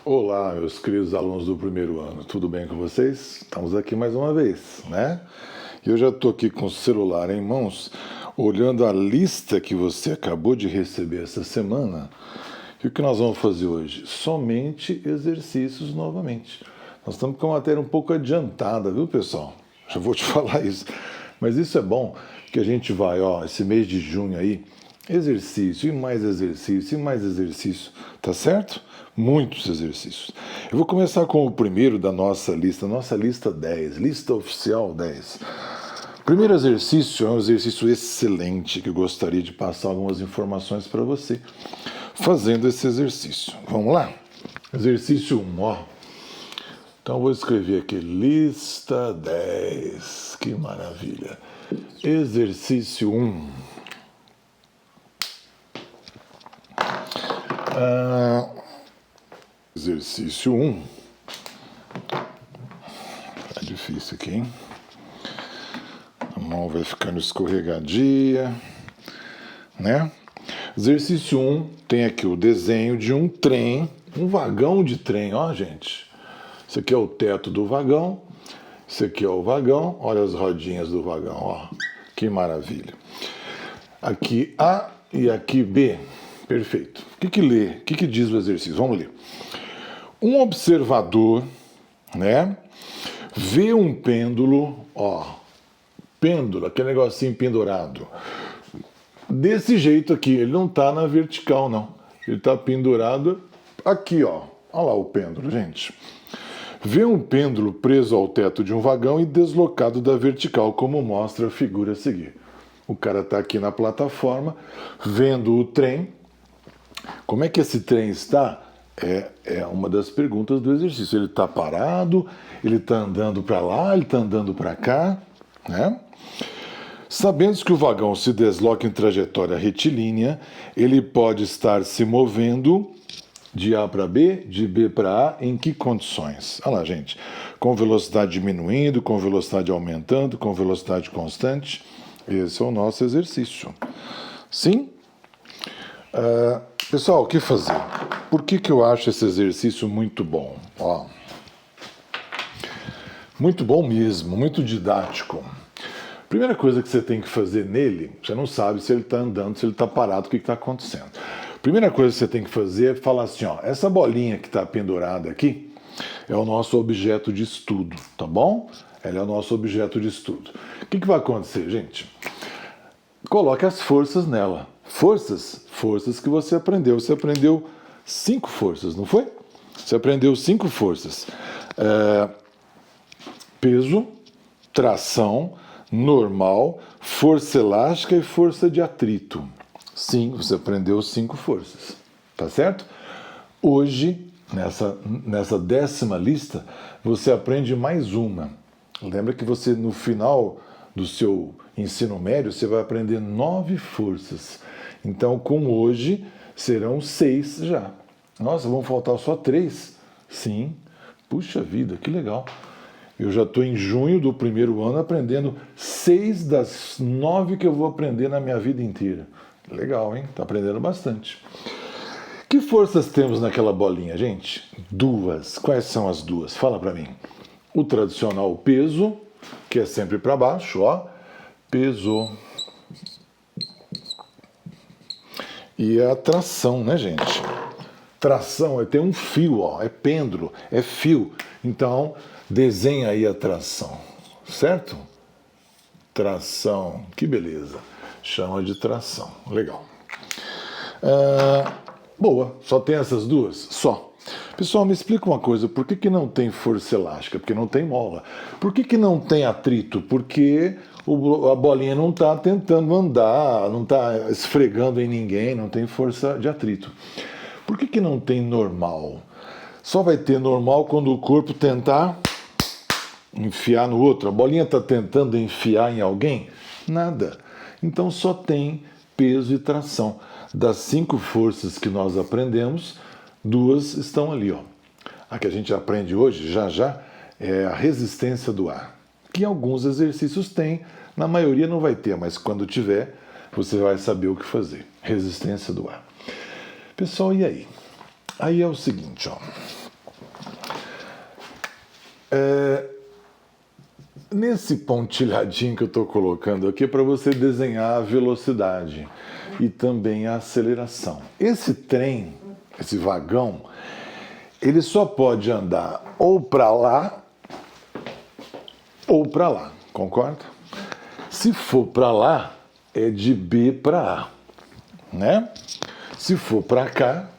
Olá, meus queridos alunos do primeiro ano, tudo bem com vocês? Estamos aqui mais uma vez, né? E eu já estou aqui com o celular em mãos, olhando a lista que você acabou de receber essa semana. E o que nós vamos fazer hoje? Somente exercícios novamente. Nós estamos com a matéria um pouco adiantada, viu, pessoal? Já vou te falar isso. Mas isso é bom, que a gente vai, esse mês de junho aí, exercício, e mais exercício, e mais exercício, tá certo? Muitos exercícios. Eu vou começar com o primeiro da nossa lista 10, lista oficial 10. Primeiro exercício é um exercício excelente que eu gostaria de passar algumas informações para você fazendo esse exercício. Vamos lá? Exercício 1, Então eu vou escrever aqui, lista 10. Que maravilha. Exercício 1. Exercício 1. Tá difícil aqui, hein? A mão vai ficando escorregadia, né? Exercício 1 tem aqui o desenho de um trem, um vagão de trem, gente. Esse aqui é o teto do vagão, esse aqui é o vagão, olha as rodinhas do vagão, Que maravilha. Aqui A e aqui B, perfeito. O que lê? O que diz o exercício? Vamos ler. Um observador, né, vê um pêndulo, pêndulo, aquele negocinho pendurado. Desse jeito aqui, ele não está na vertical, não. Ele está pendurado aqui, Olha lá o pêndulo, gente. Vê um pêndulo preso ao teto de um vagão e deslocado da vertical, como mostra a figura a seguir. O cara está aqui na plataforma, vendo o trem. Como é que esse trem está? É uma das perguntas do exercício. Ele está parado, ele está andando para lá, ele está andando para cá, né? Sabendo que o vagão se desloca em trajetória retilínea, ele pode estar se movendo de A para B, de B para A, em que condições? Olha lá, gente. Com velocidade diminuindo, com velocidade aumentando, com velocidade constante. Esse é o nosso exercício. Sim? Pessoal, o que fazer? Por que eu acho esse exercício muito bom? Muito bom mesmo, muito didático. Primeira coisa que você tem que fazer nele, você não sabe se ele está andando, se ele está parado, o que está acontecendo. Primeira coisa que você tem que fazer é falar assim, essa bolinha que está pendurada aqui é o nosso objeto de estudo, tá bom? Ela é o nosso objeto de estudo. O que vai acontecer, gente? Coloque as forças nela. Forças que você aprendeu. Você aprendeu 5 forças, não foi? Você aprendeu 5 forças. Peso, tração, normal, força elástica e força de atrito. Sim, você aprendeu 5 forças. Tá certo? Hoje, nessa 10ª lista, você aprende mais uma. Lembra que você, no final do seu ensino médio, você vai aprender 9 forças. Então, com hoje, serão 6 já. Nossa, vão faltar só 3? Sim. Puxa vida, que legal. Eu já estou em junho do primeiro ano aprendendo 6 das 9 que eu vou aprender na minha vida inteira. Legal, hein? Está aprendendo bastante. Que forças temos naquela bolinha, gente? 2. Quais são as 2? Fala para mim. O tradicional peso, que é sempre para baixo, peso. E a tração, né, gente? Tração, tem um fio, é pêndulo, é fio. Então, desenha aí a tração, certo? Tração, que beleza. Chama de tração, legal. Boa, só tem essas 2? Só. Pessoal, me explica uma coisa, por que não tem força elástica? Porque não tem mola. Por que não tem atrito? Porque a bolinha não está tentando andar, não está esfregando em ninguém, não tem força de atrito. Por que não tem normal? Só vai ter normal quando o corpo tentar enfiar no outro. A bolinha está tentando enfiar em alguém? Nada. Então só tem peso e tração. Das 5 forças que nós aprendemos, 2 estão ali. A que a gente aprende hoje, já, é a resistência do ar. Que alguns exercícios tem, na maioria não vai ter, mas quando tiver, você vai saber o que fazer. Resistência do ar. Pessoal, e aí? Aí é o seguinte, Nesse pontilhadinho que eu estou colocando aqui é para você desenhar a velocidade e também a aceleração. Esse trem, esse vagão, ele só pode andar ou para lá ou para lá, concorda? Se for para lá, é de B para A, né? Se for para cá,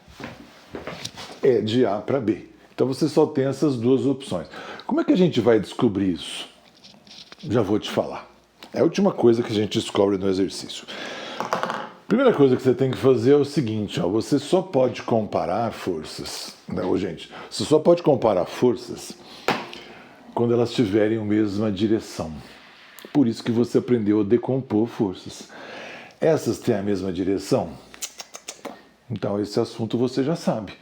é de A para B. Então você só tem essas duas opções. Como é que a gente vai descobrir isso? Já vou te falar. É a última coisa que a gente descobre no exercício. Primeira coisa que você tem que fazer é o seguinte, ó, você só pode comparar forças, não, gente, você só pode comparar forças quando elas tiverem a mesma direção. Por isso que você aprendeu a decompor forças. Essas têm a mesma direção? Então esse assunto você já sabe.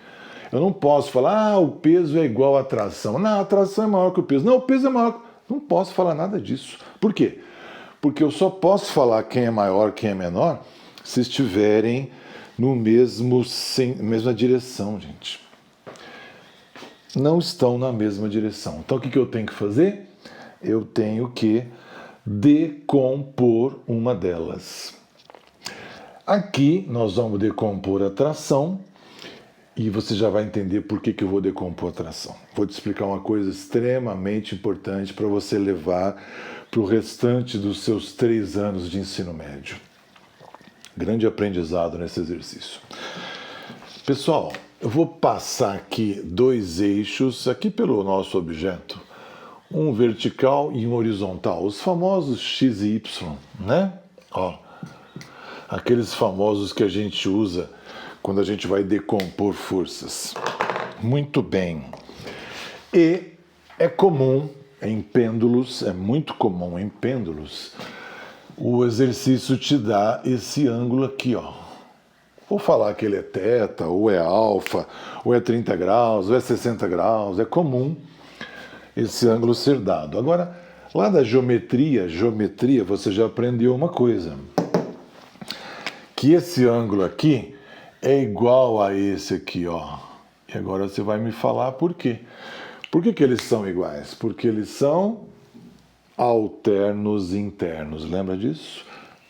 Eu não posso falar, o peso é igual à tração. Não, a tração é maior que o peso. Não, o peso é maior. Não posso falar nada disso. Por quê? Porque eu só posso falar quem é maior, quem é menor, se estiverem no mesma direção, gente. Não estão na mesma direção. Então o que eu tenho que fazer? Eu tenho que decompor uma delas. Aqui nós vamos decompor a tração e você já vai entender por que eu vou decompor a tração. Vou te explicar uma coisa extremamente importante para você levar para o restante dos seus 3 anos de ensino médio. Grande aprendizado nesse exercício. Pessoal, eu vou passar aqui 2 eixos aqui pelo nosso objeto. Um vertical e um horizontal. Os famosos X e Y, né? Ó, aqueles famosos que a gente usa quando a gente vai decompor forças. Muito bem. E é comum em pêndulos, é muito comum em pêndulos, o exercício te dá esse ângulo aqui, ó. Ou falar que ele é teta, ou é alfa, ou é 30 graus, ou é 60 graus. É comum esse ângulo ser dado. Agora, lá da geometria, você já aprendeu uma coisa. Que esse ângulo aqui é igual a esse aqui, ó. E agora você vai me falar por quê. Por que eles são iguais? Porque eles são alternos internos. Lembra disso?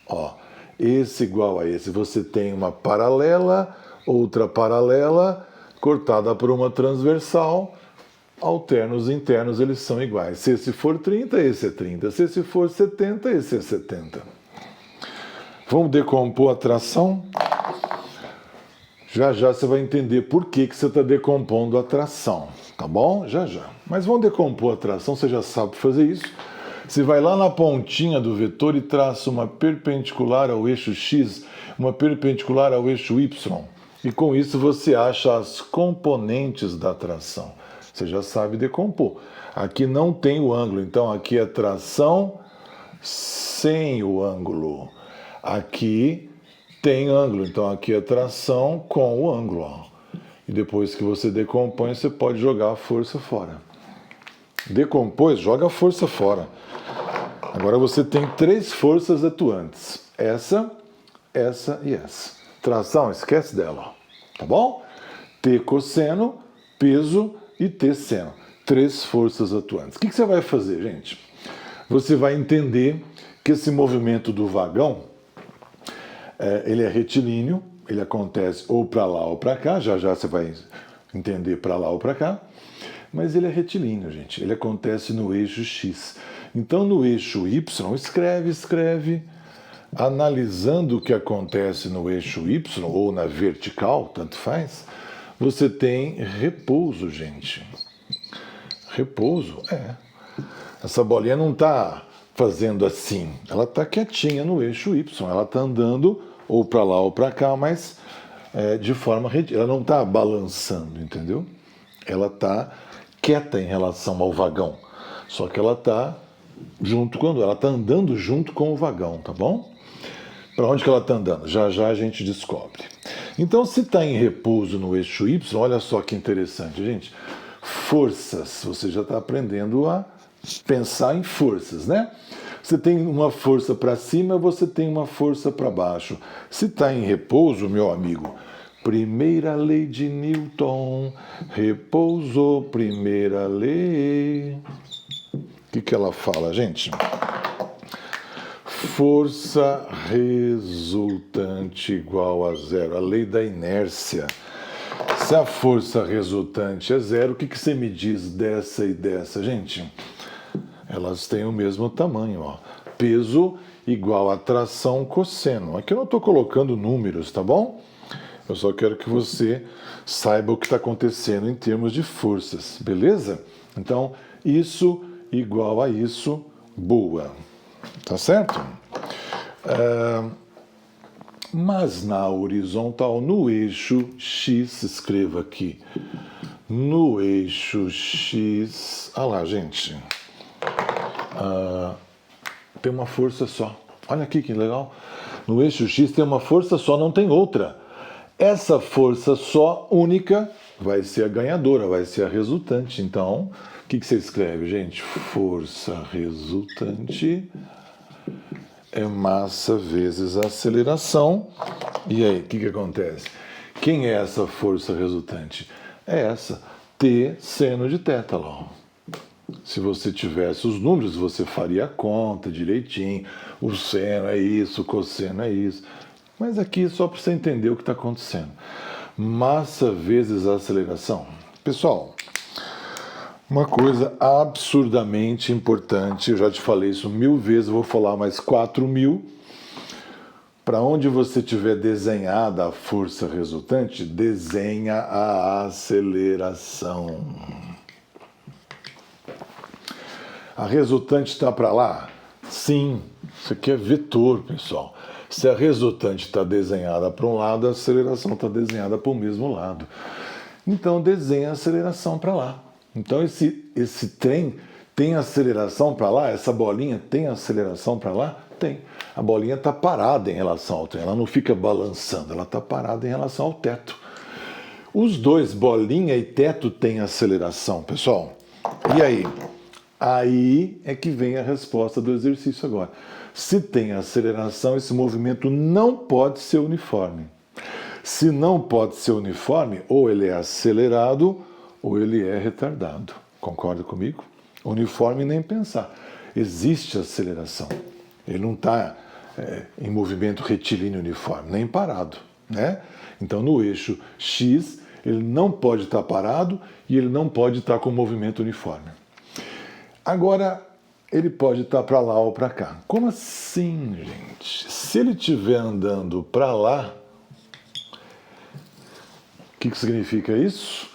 Ó, esse igual a esse. Você tem uma paralela, outra paralela, cortada por uma transversal. Alternos internos, eles são iguais. Se esse for 30, esse é 30. Se esse for 70, esse é 70. Vamos decompor a tração? Já já você vai entender por que você está decompondo a tração, tá bom? Já já. Mas vamos decompor a tração, você já sabe fazer isso. Você vai lá na pontinha do vetor e traça uma perpendicular ao eixo X, uma perpendicular ao eixo Y. E com isso você acha as componentes da tração. Você já sabe decompor. Aqui não tem o ângulo, então aqui é tração sem o ângulo. Aqui tem ângulo, então aqui é tração com o ângulo. Ó. E depois que você decompõe, você pode jogar a força fora. Decompôs, joga a força fora. Agora você tem 3 forças atuantes. Essa e essa. Tração, esquece dela. Ó. Tá bom? T cosseno, peso e T seno. 3 forças atuantes. O que você vai fazer, gente? Você vai entender que esse movimento do vagão, ele é retilíneo, ele acontece ou para lá ou para cá, já já você vai entender para lá ou para cá, mas ele é retilíneo, gente, ele acontece no eixo X. Então no eixo Y, escreve, analisando o que acontece no eixo Y ou na vertical, tanto faz, você tem repouso, gente. Repouso, essa bolinha não está fazendo assim, ela está quietinha no eixo Y, ela está andando ou para lá ou para cá, mas de forma retilínea, ela não está balançando, entendeu? Ela está quieta em relação ao vagão, só que ela está andando junto com o vagão, tá bom? Para onde que ela está andando? Já já a gente descobre. Então, se está em repouso no eixo Y, olha só que interessante, gente. Forças, você já está aprendendo a pensar em forças, né? Você tem uma força para cima, você tem uma força para baixo. Se está em repouso, meu amigo, Primeira lei de Newton, repousou, primeira lei. O que ela fala, gente? Força resultante igual a zero. A lei da inércia. Se a força resultante é zero, o que você me diz dessa e dessa, gente? Elas têm o mesmo tamanho, ó. Peso igual a tração cosseno. Aqui eu não estou colocando números, tá bom? Eu só quero que você saiba o que está acontecendo em termos de forças, beleza? Então, isso igual a isso, boa. Tá certo? Mas na horizontal, no eixo X, escreva aqui. No eixo X... Ah lá, gente. Tem uma força só. Olha aqui que legal. No eixo X tem uma força só, não tem outra. Essa força só, única, vai ser a ganhadora, vai ser a resultante. Então, o que você escreve, gente? Força resultante é massa vezes a aceleração. E aí, o que acontece? Quem é essa força resultante? É essa, T seno de θ, lá. Se você tivesse os números, você faria a conta direitinho. O seno é isso, o cosseno é isso. Mas aqui só para você entender o que está acontecendo. Massa vezes a aceleração. Pessoal, uma coisa absurdamente importante, eu já te falei isso 1000 vezes, vou falar mais 4000. Para onde você tiver desenhada a força resultante, desenha a aceleração. A resultante está para lá? Sim, isso aqui é vetor, pessoal. Se a resultante está desenhada para um lado, a aceleração está desenhada para o mesmo lado. Então, desenha a aceleração para lá. Então, esse trem tem aceleração para lá? Essa bolinha tem aceleração para lá? Tem. A bolinha está parada em relação ao trem, ela não fica balançando, ela está parada em relação ao teto. Os dois, bolinha e teto, têm aceleração, pessoal. E aí? Aí é que vem a resposta do exercício agora. Se tem aceleração, esse movimento não pode ser uniforme. Se não pode ser uniforme, ou ele é acelerado ou ele é retardado. Concorda comigo? Uniforme nem pensar. Existe aceleração. Ele não está em movimento retilíneo uniforme, nem parado, né? Então, no eixo X, ele não pode estar parado e ele não pode estar com movimento uniforme. Agora, ele pode estar para lá ou para cá. Como assim, gente? Se ele estiver andando para lá, o que significa isso?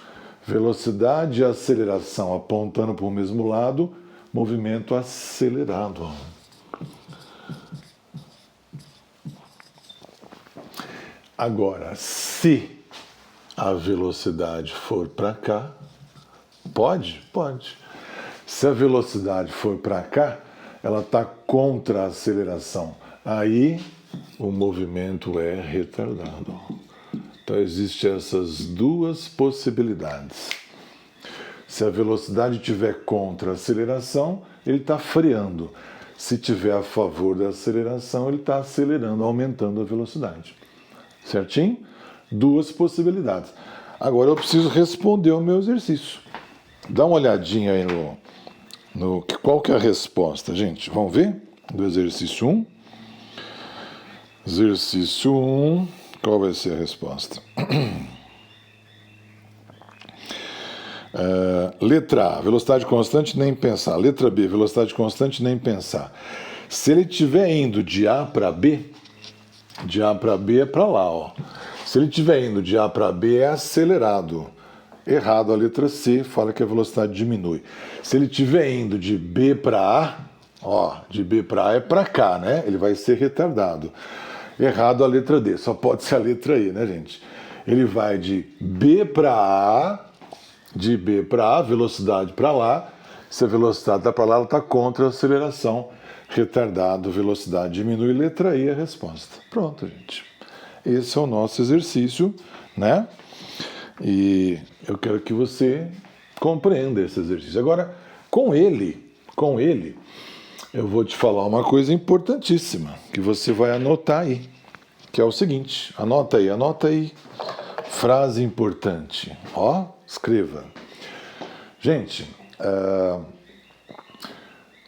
Velocidade e aceleração apontando para o mesmo lado, movimento acelerado. Agora, se a velocidade for para cá, pode? Pode. Se a velocidade for para cá, ela está contra a aceleração. Aí, o movimento é retardado. Então, existem essas duas possibilidades. Se a velocidade estiver contra a aceleração, ele está freando. Se estiver a favor da aceleração, ele está acelerando, aumentando a velocidade. Certinho? Duas possibilidades. Agora eu preciso responder ao meu exercício. Dá uma olhadinha aí qual que é a resposta, gente? Vamos ver? Do exercício 1. Exercício 1. Qual vai ser a resposta? Letra A, velocidade constante, nem pensar. Letra B, velocidade constante, nem pensar. Se ele estiver indo de A para B, de A para B é para lá, ó. Se ele estiver indo de A para B, é acelerado. Errado, a letra C fala que a velocidade diminui. Se ele estiver indo de B para A, ó, de B para A é para cá, né? Ele vai ser retardado. Errado, a letra D, só pode ser a letra E, né, gente? Ele vai de B para A, de B para A, velocidade para lá. Se a velocidade está para lá, ela está contra a aceleração. Retardado, velocidade diminui, letra E é a resposta. Pronto, gente. Esse é o nosso exercício, né? E eu quero que você compreenda esse exercício. Agora, com ele, eu vou te falar uma coisa importantíssima, que você vai anotar aí, que é o seguinte, anota aí, Frase importante. Ó, escreva. Gente,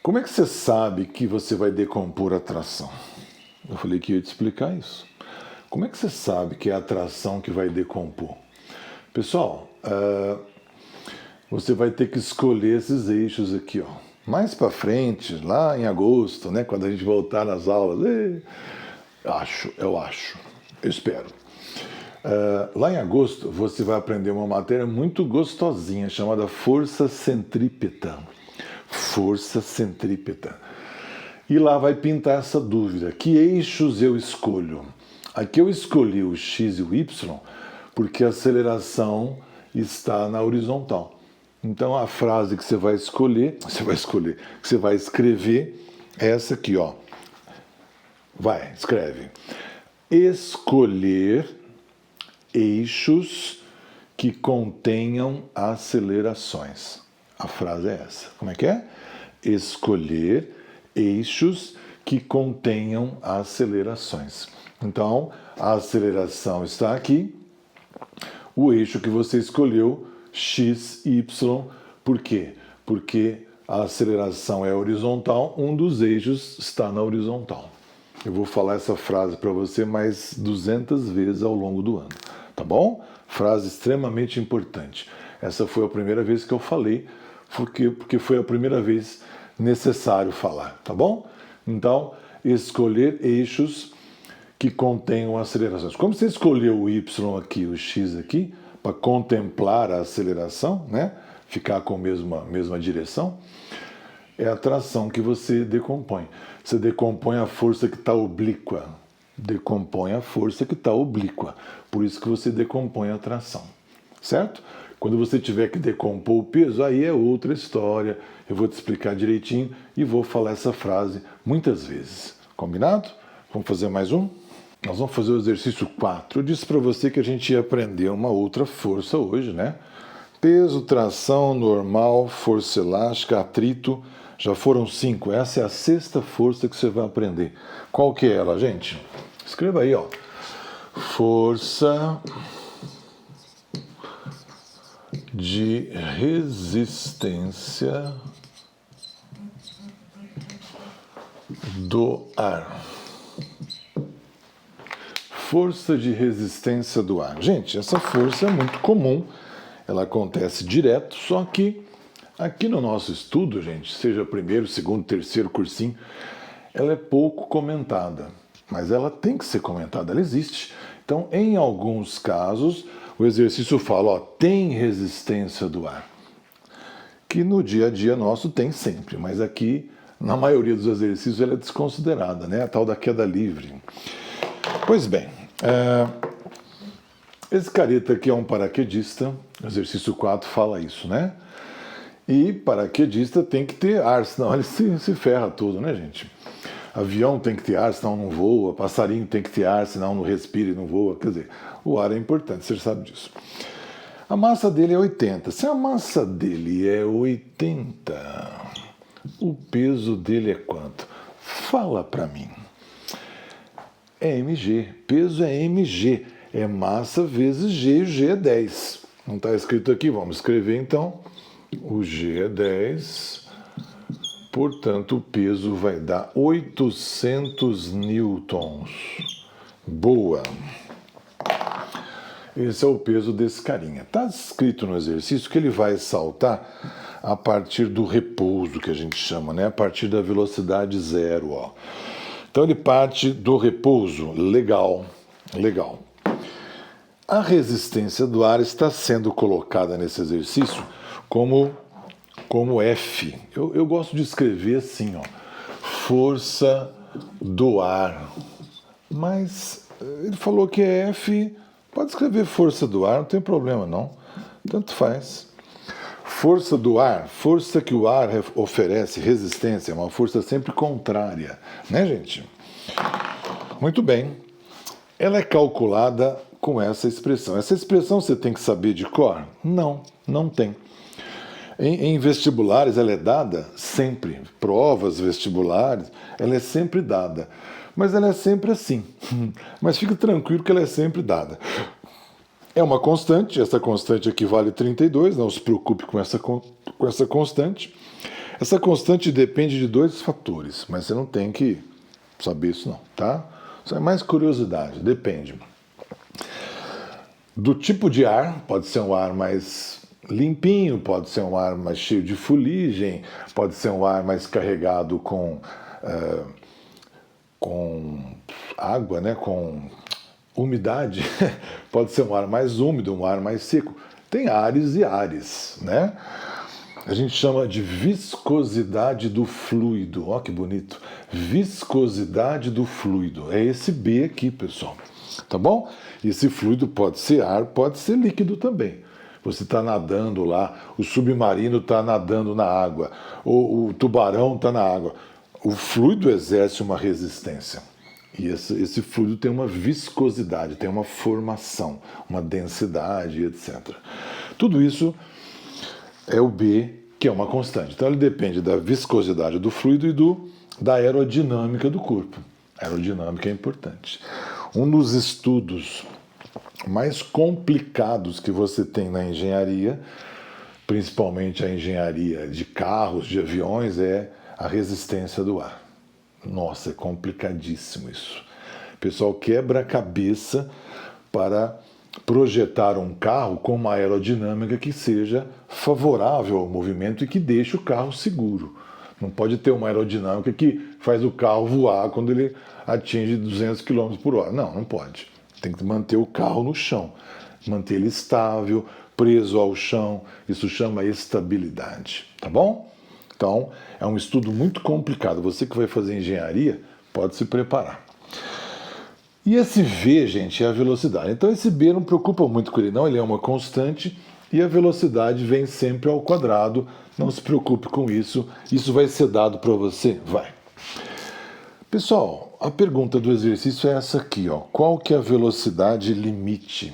como é que você sabe que você vai decompor a atração? Eu falei que ia te explicar isso. Como é que você sabe que é a atração que vai decompor? Pessoal, você vai ter que escolher esses eixos aqui, ó. Mais para frente, lá em agosto, né, quando a gente voltar nas aulas, eu espero. Lá em agosto, você vai aprender uma matéria muito gostosinha, chamada força centrípeta. Força centrípeta. E lá vai pintar essa dúvida. Que eixos eu escolho? Aqui eu escolhi o X e o Y porque a aceleração está na horizontal. Então a frase que você vai escrever é essa aqui, ó. Vai, escreve. Escolher eixos que contenham acelerações. A frase é essa. Como é que é? Escolher eixos que contenham acelerações. Então, a aceleração está aqui. O eixo que você escolheu, x, y, por quê? Porque a aceleração é horizontal, um dos eixos está na horizontal. Eu vou falar essa frase para você mais 200 vezes ao longo do ano, tá bom? Frase extremamente importante. Essa foi a primeira vez que eu falei, porque foi a primeira vez necessário falar, tá bom? Então, escolher eixos que contenham acelerações. Como você escolheu o y aqui, o x aqui, para contemplar a aceleração, né? Ficar com a mesma direção, é a atração que você decompõe. Você decompõe a força que está oblíqua. Decompõe a força que está oblíqua. Por isso que você decompõe a atração. Certo? Quando você tiver que decompor o peso, aí é outra história. Eu vou te explicar direitinho e vou falar essa frase muitas vezes. Combinado? Vamos fazer mais um? Nós vamos fazer o exercício 4. Eu disse para você que a gente ia aprender uma outra força hoje, né? Peso, tração, normal, força elástica, atrito. Já foram 5. Essa é a 6ª força que você vai aprender. Qual que é ela, gente? Escreva aí, ó. Força de resistência do ar. Força de resistência do ar. Gente, essa força é muito comum. Ela acontece direto, só que aqui no nosso estudo, gente, seja primeiro, segundo, terceiro cursinho, ela é pouco comentada. Mas ela tem que ser comentada, ela existe. Então, em alguns casos, o exercício fala, ó, tem resistência do ar. Que no dia a dia nosso tem sempre, mas aqui, na maioria dos exercícios, ela é desconsiderada, né? A tal da queda livre. Pois bem, esse careta aqui é um paraquedista, o exercício 4 fala isso, né? E paraquedista tem que ter ar, senão ele se ferra todo, né, gente? Avião tem que ter ar, senão não voa. Passarinho tem que ter ar, senão não respira e não voa. Quer dizer, o ar é importante, você sabe disso. A massa dele é 80. Se a massa dele é 80, o peso dele é quanto? Fala pra mim. É mg. Peso é mg. É massa vezes g, e o g é 10. Não está escrito aqui, vamos escrever então. O g é 10. Portanto, o peso vai dar 800 newtons. Boa! Esse é o peso desse carinha. Está escrito no exercício que ele vai saltar a partir do repouso, que a gente chama, né? A partir da velocidade zero. Ó. Então, ele parte do repouso. Legal, legal. A resistência do ar está sendo colocada nesse exercício como F. Eu gosto de escrever assim, ó, força do ar. Mas ele falou que é F, pode escrever força do ar, não tem problema não. Tanto faz. Força do ar, força que o ar oferece, resistência, é uma força sempre contrária, né, gente? Muito bem. Ela é calculada com essa expressão. Essa expressão você tem que saber de cor? Não, não tem. Em vestibulares ela é dada sempre, provas vestibulares, ela é sempre dada, mas ela é sempre assim. Mas fique tranquilo que ela é sempre dada. É uma constante, essa constante equivale a 32, não se preocupe com essa constante. Essa constante depende de dois fatores, mas você não tem que saber isso não, tá? Isso é mais curiosidade, depende. Do tipo de ar, pode ser um ar mais limpinho, pode ser um ar mais cheio de fuligem, pode ser um ar mais carregado com água, né, com umidade, pode ser um ar mais úmido, um ar mais seco. Tem ares e ares, né? A gente chama de viscosidade do fluido. Ó, que bonito. Viscosidade do fluido. É esse B aqui, pessoal. Tá bom? Esse fluido pode ser ar, pode ser líquido também. Você está nadando lá, o submarino está nadando na água, ou o tubarão está na água. O fluido exerce uma resistência. E esse fluido tem uma viscosidade, tem uma formação, uma densidade, etc. Tudo isso é o B, que é uma constante. Então ele depende da viscosidade do fluido e da aerodinâmica do corpo. A aerodinâmica é importante. Um dos estudos mais complicados que você tem na engenharia, principalmente a engenharia de carros, de aviões, é a resistência do ar. Nossa, é complicadíssimo isso. O pessoal quebra a cabeça para projetar um carro com uma aerodinâmica que seja favorável ao movimento e que deixe o carro seguro. Não pode ter uma aerodinâmica que faz o carro voar quando ele atinge 200 km por hora. Não, não pode. Tem que manter o carro no chão, manter ele estável, preso ao chão. Isso chama estabilidade, tá bom? Então, é um estudo muito complicado. Você que vai fazer engenharia, pode se preparar. E esse V, gente, é a velocidade. Então, esse B não preocupa muito com ele, não. Ele é uma constante e a velocidade vem sempre ao quadrado. Não se preocupe com isso. Isso vai ser dado para você? Vai. Pessoal, a pergunta do exercício é essa aqui, ó. Qual que é a velocidade limite?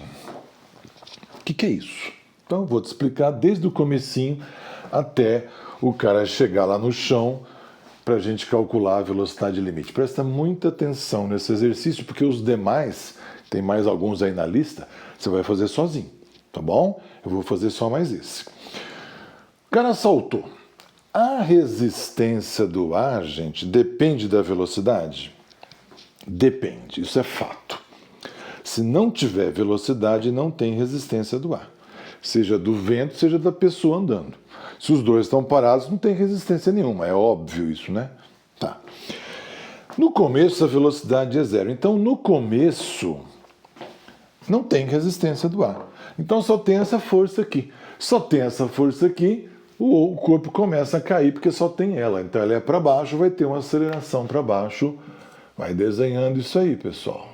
O que é isso? Então, eu vou te explicar desde o comecinho até o cara chegar lá no chão para a gente calcular a velocidade limite. Presta muita atenção nesse exercício, porque os demais, tem mais alguns aí na lista, você vai fazer sozinho, tá bom? Eu vou fazer só mais esse. O cara saltou. A resistência do ar, gente, depende da velocidade? Depende, isso é fato. Se não tiver velocidade, não tem resistência do ar. Seja do vento, seja da pessoa andando. Se os dois estão parados, não tem resistência nenhuma. É óbvio isso, né? Tá. No começo, a velocidade é zero. Então, no começo, não tem resistência do ar. Então, só tem essa força aqui. Só tem essa força aqui, o corpo começa a cair porque só tem ela. Então, ela é para baixo, vai ter uma aceleração para baixo. Vai desenhando isso aí, pessoal.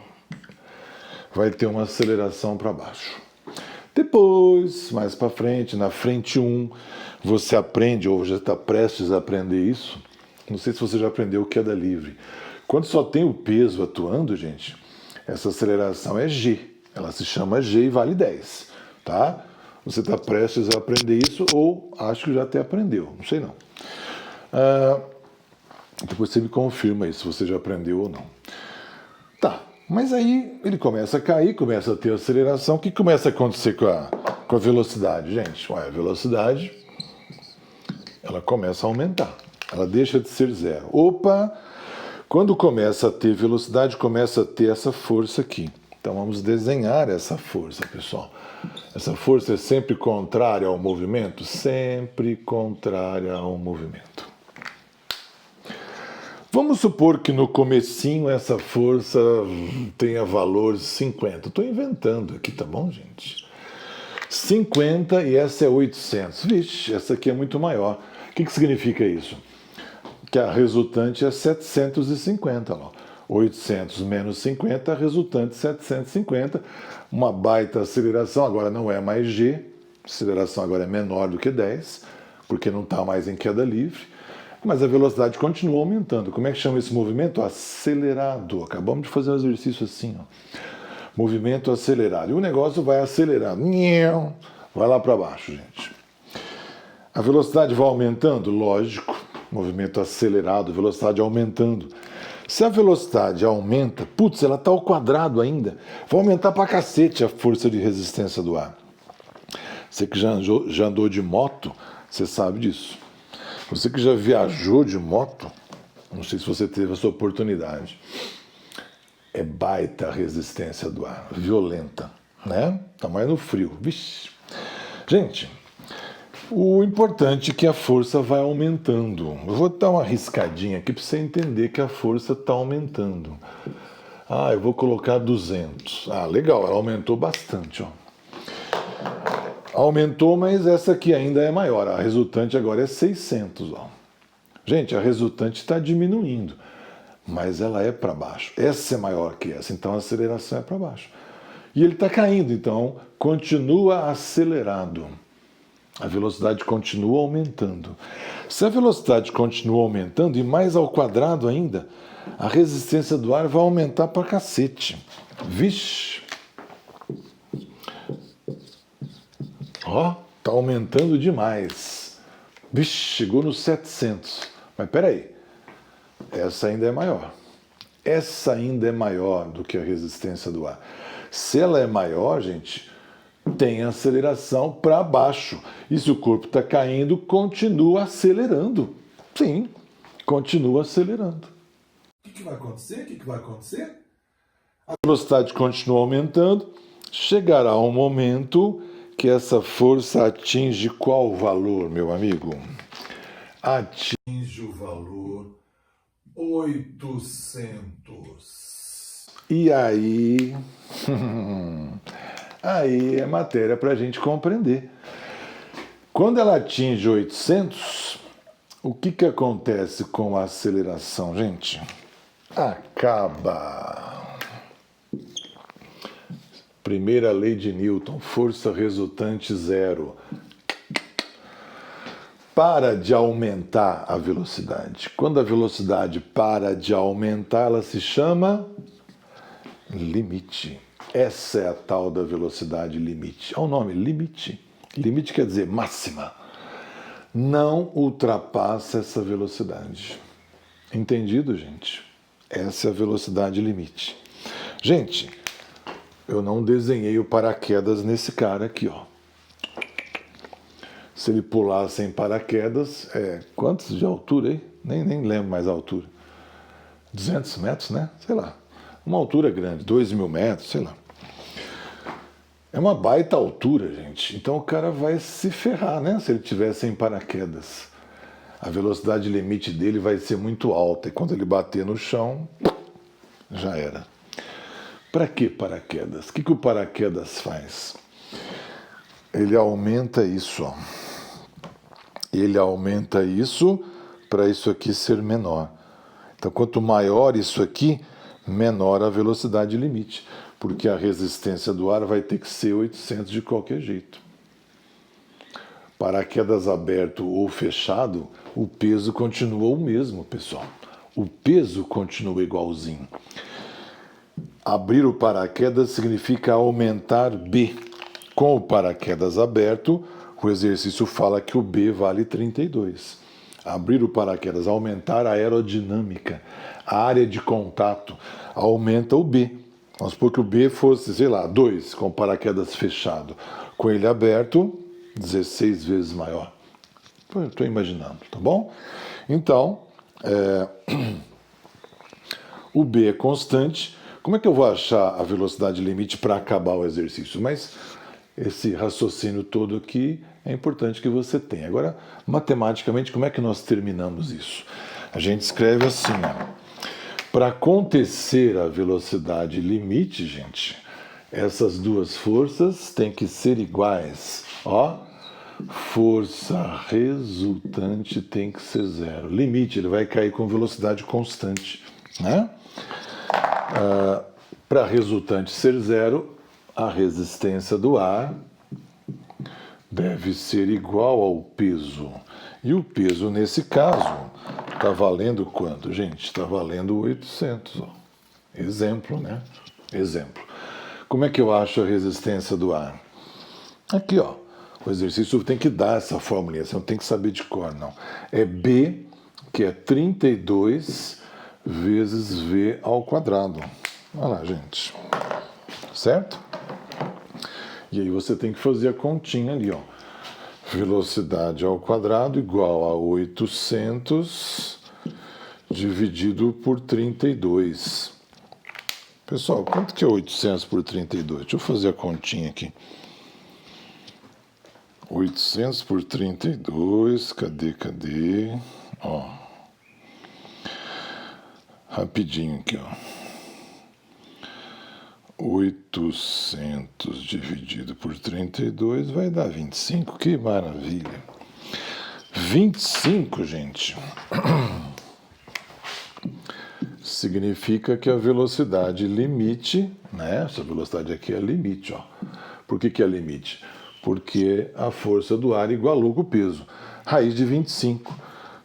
Vai ter uma aceleração para baixo. Depois, mais para frente, na frente 1, você aprende, ou já está prestes a aprender isso. Não sei se você já aprendeu queda livre. Quando só tem o peso atuando, gente, essa aceleração é G. Ela se chama G e vale 10. Tá? Você está prestes a aprender isso, ou acho que já até aprendeu. Não sei não. Depois você me confirma aí se você já aprendeu ou não. Tá. Mas aí ele começa a cair, começa a ter aceleração. O que começa a acontecer com a velocidade, gente? Ué, a velocidade, ela começa a aumentar. Ela deixa de ser zero. Opa! Quando começa a ter velocidade, começa a ter essa força aqui. Então vamos desenhar essa força, pessoal. Essa força é sempre contrária ao movimento? Sempre contrária ao movimento. Vamos supor que no comecinho essa força tenha valor 50. Estou inventando aqui, tá bom, gente? 50 e essa é 800. Vixe, essa aqui é muito maior. O que significa isso? Que a resultante é 750. Ó. 800 menos 50, a resultante 750. Uma baita aceleração, agora não é mais G. A aceleração agora é menor do que 10, porque não está mais em queda livre. Mas a velocidade continua aumentando. Como é que chama esse movimento? Acelerado. Acabamos de fazer um exercício assim. Ó. Movimento acelerado. E o negócio vai acelerando. Vai lá para baixo, gente. A velocidade vai aumentando? Lógico. Movimento acelerado, velocidade aumentando. Se a velocidade aumenta, putz, ela está ao quadrado ainda. Vai aumentar pra cacete a força de resistência do ar. Você que já andou de moto, você sabe disso. Você que já viajou de moto, não sei se você teve essa oportunidade. É baita a resistência do ar, violenta, né? Tá mais no frio. Vixe. Gente, o importante é que a força vai aumentando. Eu vou dar uma riscadinha aqui para você entender que a força está aumentando. Ah, eu vou colocar 200. Ah, legal, ela aumentou bastante, ó. Aumentou, mas essa aqui ainda é maior. A resultante agora é 600, ó. Gente, a resultante está diminuindo, mas ela é para baixo. Essa é maior que essa, então a aceleração é para baixo. E ele está caindo, então continua acelerado. A velocidade continua aumentando. Se a velocidade continua aumentando, e mais ao quadrado ainda, a resistência do ar vai aumentar pra cacete. Vixe! Ó, tá aumentando demais. Vixe, chegou nos 700. Mas peraí, essa ainda é maior. Essa ainda é maior do que a resistência do ar. Se ela é maior, gente, tem aceleração para baixo. E se o corpo está caindo, continua acelerando. Sim, continua acelerando. O que vai acontecer? O que vai acontecer? A velocidade continua aumentando. Chegará um momento que essa força atinge qual valor, meu amigo? Atinge o valor 800. E aí... aí é matéria para a gente compreender. Quando ela atinge 800, o que acontece com a aceleração, gente? Acaba. Primeira lei de Newton, força resultante zero. Para de aumentar a velocidade. Quando a velocidade para de aumentar, ela se chama limite. Essa é a tal da velocidade limite. Olha o nome, limite. Limite quer dizer máxima. Não ultrapassa essa velocidade. Entendido, gente? Essa é a velocidade limite. Gente, eu não desenhei o paraquedas nesse cara aqui, ó. Se ele pular sem paraquedas, quantos de altura aí? Nem lembro mais a altura. 200 metros, né? Sei lá. Uma altura grande, 2.000 metros, sei lá. É uma baita altura, gente. Então o cara vai se ferrar, né? Se ele tiver sem paraquedas. A velocidade limite dele vai ser muito alta. E quando ele bater no chão, já era. Para que paraquedas? O que o paraquedas faz? Ele aumenta isso, ó. Ele aumenta isso para isso aqui ser menor. Então, quanto maior isso aqui, menor a velocidade limite, porque a resistência do ar vai ter que ser 800 de qualquer jeito. Paraquedas aberto ou fechado, o peso continua o mesmo, pessoal. O peso continua igualzinho. Abrir o paraquedas significa aumentar B. Com o paraquedas aberto, o exercício fala que o B vale 32. Abrir o paraquedas, aumentar a aerodinâmica, a área de contato, aumenta o B. Vamos supor que o B fosse, sei lá, 2, com o paraquedas fechado. Com ele aberto, 16 vezes maior. Estou imaginando, tá bom? Então, o B é constante. Como é que eu vou achar a velocidade limite para acabar o exercício? Mas esse raciocínio todo aqui é importante que você tenha. Agora, matematicamente, como é que nós terminamos isso? A gente escreve assim, ó. Para acontecer a velocidade limite, gente, essas duas forças têm que ser iguais. Ó, força resultante tem que ser zero. Limite, ele vai cair com velocidade constante, né? Para resultante ser zero, a resistência do ar deve ser igual ao peso. E o peso, nesse caso, está valendo quanto, gente? Está valendo 800. Ó. Exemplo, né? Exemplo. Como é que eu acho a resistência do ar? Aqui, ó. O exercício tem que dar essa formulinha. Você não tem que saber de cor, não. É B, que é 32, vezes v ao quadrado. Olha lá, gente. Certo? E aí você tem que fazer a continha ali, ó. Velocidade ao quadrado igual a 800 dividido por 32. Pessoal, quanto que é 800 por 32? Deixa eu fazer a continha aqui. 800 por 32, cadê? Ó. Rapidinho aqui, ó. 800 dividido por 32 vai dar 25, que maravilha. 25, gente, significa que a velocidade limite, né? Essa velocidade aqui é limite, ó. Por que é limite? Porque a força do ar igualou com o peso. Raiz de 25,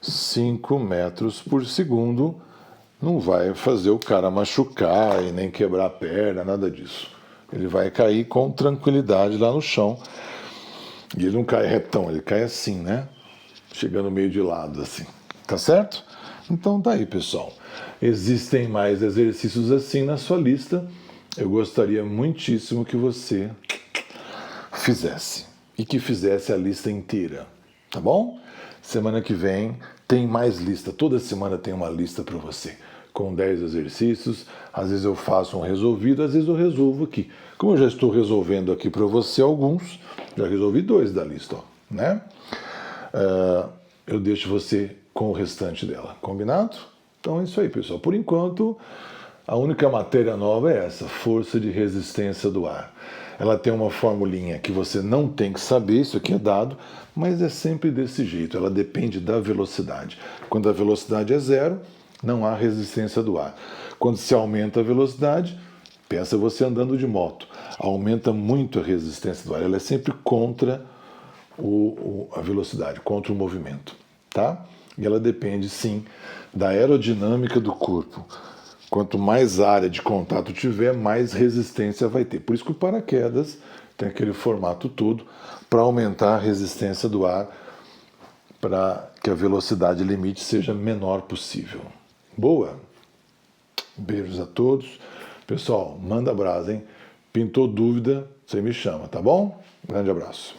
5 metros por segundo, não vai fazer o cara machucar e nem quebrar a perna, nada disso. Ele vai cair com tranquilidade lá no chão. E ele não cai retão, ele cai assim, né? Chegando meio de lado, assim. Tá certo? Então tá aí, pessoal. Existem mais exercícios assim na sua lista. Eu gostaria muitíssimo que você fizesse. E que fizesse a lista inteira. Tá bom? Semana que vem tem mais lista. Toda semana tem uma lista para você. Com 10 exercícios. Às vezes eu faço um resolvido, às vezes eu resolvo aqui. Como eu já estou resolvendo aqui para você alguns, já resolvi 2 da lista, ó, né? Eu deixo você com o restante dela. Combinado? Então é isso aí, pessoal. Por enquanto, a única matéria nova é essa, força de resistência do ar. Ela tem uma formulinha que você não tem que saber, isso aqui é dado, mas é sempre desse jeito, ela depende da velocidade. Quando a velocidade é 0, não há resistência do ar. Quando se aumenta a velocidade, pensa você andando de moto, aumenta muito a resistência do ar, ela é sempre contra a velocidade, contra o movimento, tá? E ela depende, sim, da aerodinâmica do corpo. Quanto mais área de contato tiver, mais resistência vai ter. Por isso que o paraquedas tem aquele formato todo para aumentar a resistência do ar, para que a velocidade limite seja menor possível. Boa? Beijos a todos. Pessoal, manda brasa, hein? Pintou dúvida, você me chama, tá bom? Grande abraço.